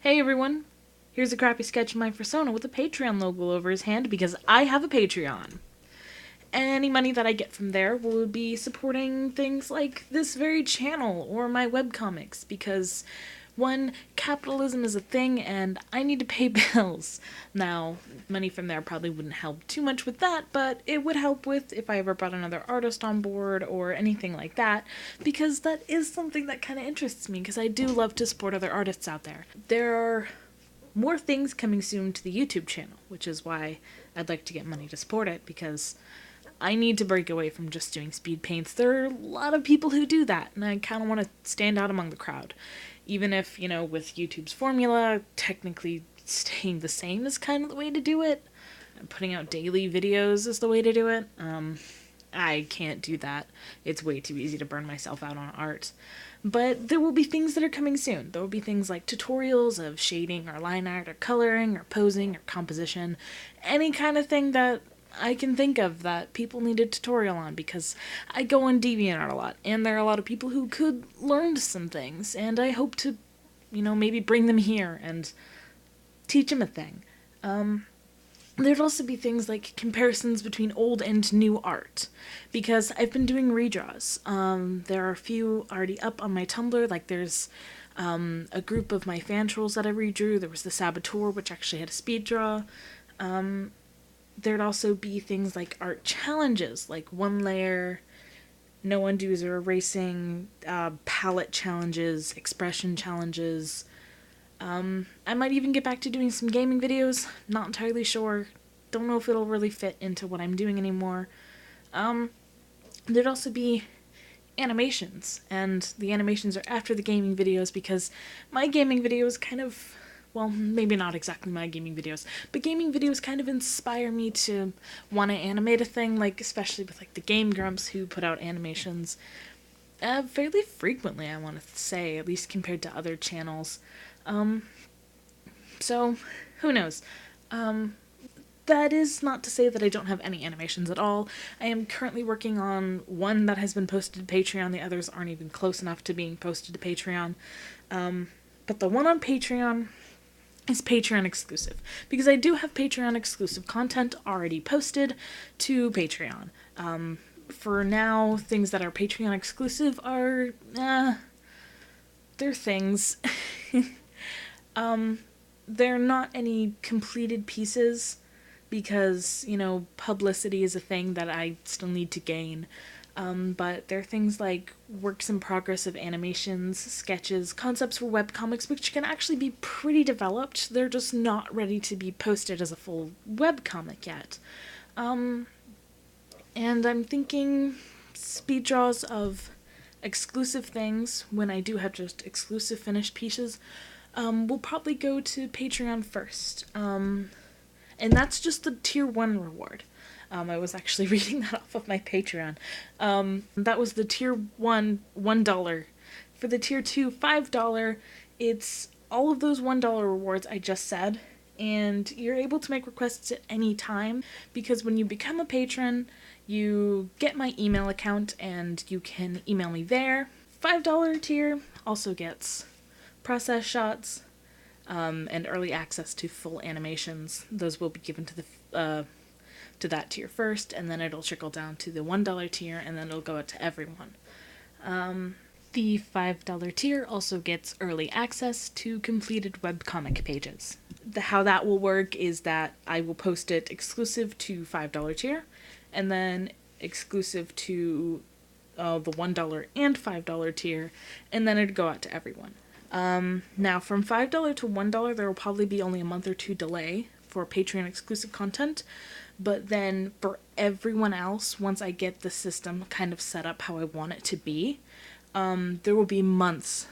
Hey everyone, here's a crappy sketch of my persona with a Patreon logo over his hand because I have a Patreon. Any money that I get from there will be supporting things like this very channel or my webcomics because, one, capitalism is a thing and I need to pay bills. Now, money from there probably wouldn't help too much with that, but it would help with if I ever brought another artist on board or anything like that, because that is something that kind of interests me because I do love to support other artists out there. There are more things coming soon to the YouTube channel, which is why I'd like to get money to support it, because I need to break away from just doing speed paints. There are a lot of people who do that, and I kind of want to stand out among the crowd. Even if, with YouTube's formula, technically staying the same is kind of the way to do it. Putting out daily videos is the way to do it. I can't do that. It's way too easy to burn myself out on art. But there will be things that are coming soon. There will be things like tutorials of shading or line art or coloring or posing or composition. Any kind of thing that I can think of that people need a tutorial on, because I go on DeviantArt a lot, and there are a lot of people who could learn some things, and I hope to, maybe bring them here and teach them a thing. There'd also be things like comparisons between old and new art, because I've been doing redraws. There are a few already up on my Tumblr, like there's a group of my fan trolls that I redrew. There was the Saboteur, which actually had a speed draw. There'd also be things like art challenges, like one layer, no undos or erasing, palette challenges, expression challenges. I might even get back to doing some gaming videos. Not entirely sure. Don't know if it'll really fit into what I'm doing anymore. There'd also be animations, and the animations are after the gaming videos because my gaming videos kind of, well, maybe not exactly my gaming videos, but gaming videos kind of inspire me to want to animate a thing, like especially with like the Game Grumps who put out animations fairly frequently, I want to say, at least compared to other channels. So, who knows? That is not to say that I don't have any animations at all. I am currently working on one that has been posted to Patreon. The others aren't even close enough to being posted to Patreon. But the one on Patreon is Patreon exclusive, because I do have Patreon exclusive content already posted to Patreon. For now, things that are Patreon exclusive are, they're things. They're not any completed pieces, because, publicity is a thing that I still need to gain. But there are things like works in progress of animations, sketches, concepts for webcomics, which can actually be pretty developed. They're just not ready to be posted as a full webcomic yet. And I'm thinking speed draws of exclusive things, when I do have just exclusive finished pieces, will probably go to Patreon first. And that's just the tier 1 reward. I was actually reading that off of my Patreon. That was the tier 1, $1. For the tier 2, $5, it's all of those $1 rewards I just said, and you're able to make requests at any time, because when you become a patron, you get my email account and you can email me there. $5 tier also gets process shots, and early access to full animations. Those will be given to that tier first, and then it'll trickle down to the $1 tier, and then it'll go out to everyone. The $5 tier also gets early access to completed webcomic pages. How that will work is that I will post it exclusive to $5 tier, and then exclusive to the $1 and $5 tier, and then it'd go out to everyone. Now, from $5 to $1, there will probably be only a month or two delay for Patreon exclusive content, but then for everyone else, once I get the system kind of set up how I want it to be, there will be months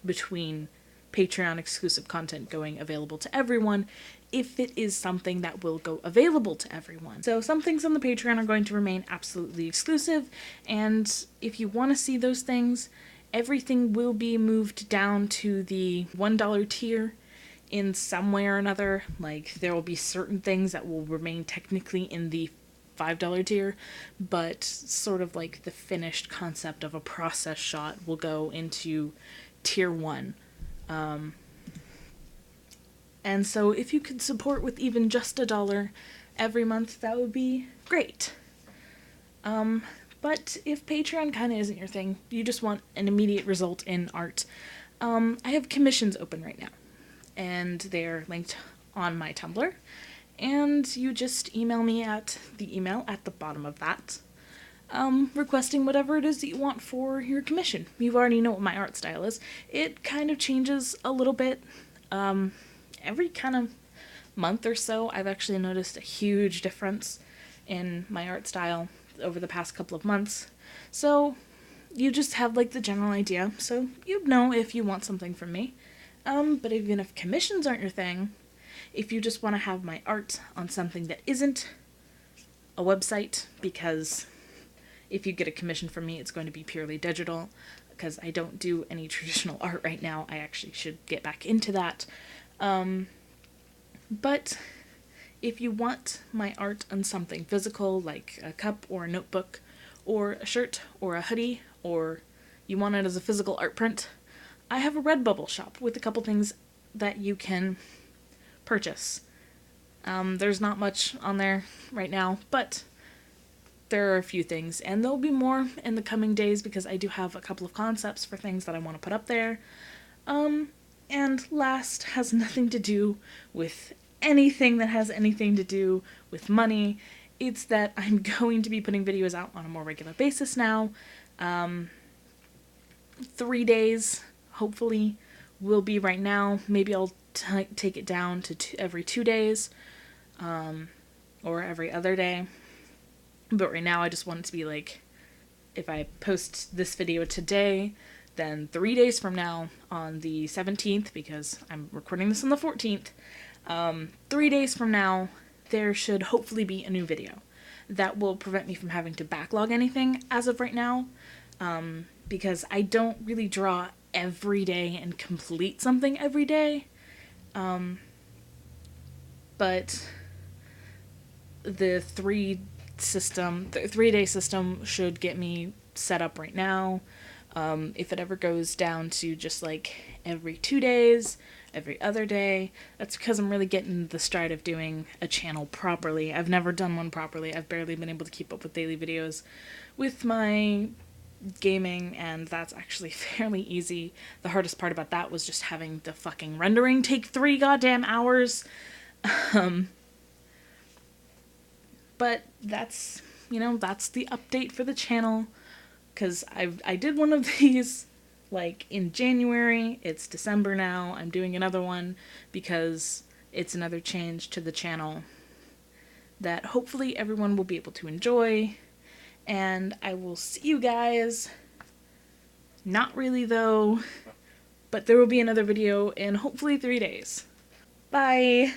between Patreon exclusive content going available to everyone, if it is something that will go available to everyone. So some things on the Patreon are going to remain absolutely exclusive, and if you want to see those things, everything will be moved down to the $1 tier in some way or another. Like, there will be certain things that will remain technically in the $5 tier, but sort of like the finished concept of a process shot will go into tier 1. And so if you could support with even just $1 every month, that would be great. But if Patreon kind of isn't your thing, you just want an immediate result in art, I have commissions open right now, and they're linked on my Tumblr, and you just email me at the email at the bottom of that, requesting whatever it is that you want for your commission. You already know what my art style is. It kind of changes a little bit. Every kind of month or so, I've actually noticed a huge difference in my art style over the past couple of months. So you just have like the general idea, so you'd know if you want something from me. But even if commissions aren't your thing, if you just want to have my art on something that isn't a website, because if you get a commission from me, it's going to be purely digital, because I don't do any traditional art right now. I actually should get back into that. But if you want my art on something physical, like a cup or a notebook or a shirt or a hoodie, or you want it as a physical art print, I have a Redbubble shop with a couple things that you can purchase. There's not much on there right now, but there are a few things, and there'll be more in the coming days because I do have a couple of concepts for things that I want to put up there. And last has nothing to do with anything that has anything to do with money. It's that I'm going to be putting videos out on a more regular basis now. 3 days, hopefully, will be right now. Maybe I'll take it down to every 2 days, or every other day. But right now I just want it to be like, if I post this video today, then 3 days from now, on the 17th, because I'm recording this on the 14th, 3 days from now, there should hopefully be a new video. That will prevent me from having to backlog anything as of right now, because I don't really draw every day and complete something every day. But the 3-day system should get me set up right now. If it ever goes down to just like every 2 days, every other day, that's because I'm really getting the stride of doing a channel properly. I've never done one properly. I've barely been able to keep up with daily videos with my gaming, and that's actually fairly easy. The hardest part about that was just having the fucking rendering take 3 goddamn hours. But that's, that's the update for the channel. Because I did one of these, like, in January. It's December now. I'm doing another one because it's another change to the channel that hopefully everyone will be able to enjoy. And I will see you guys. Not really, though. But there will be another video in hopefully 3 days. Bye!